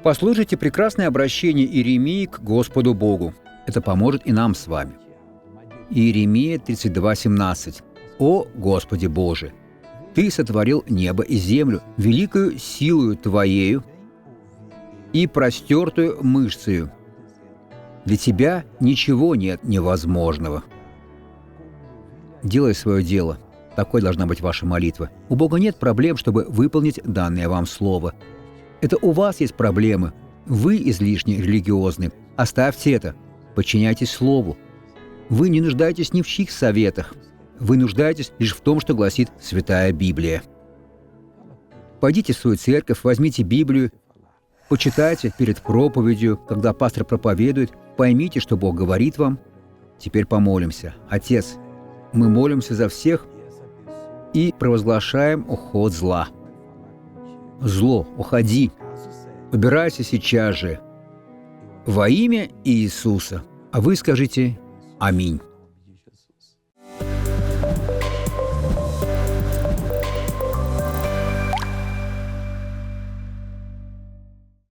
Послушайте прекрасное обращение Иеремии к Господу Богу. Это поможет и нам с вами. Иеремия 32:17. «О Господи Боже! Ты сотворил небо и землю великою силою Твоею и простертую мышцею. Для Тебя ничего нет невозможного». Делай свое дело. Такой должна быть ваша молитва. У Бога нет проблем, чтобы выполнить данное вам слово. Это у вас есть проблемы. Вы излишне религиозны. Оставьте это. Подчиняйтесь Слову. Вы не нуждаетесь ни в чьих советах. Вы нуждаетесь лишь в том, что гласит Святая Библия. Пойдите в свою церковь, возьмите Библию, почитайте перед проповедью, когда пастор проповедует, поймите, что Бог говорит вам. Теперь помолимся. Отец, мы молимся за всех и провозглашаем уход зла. Зло, уходи. Убирайся сейчас же. Во имя Иисуса. А вы скажите «Аминь».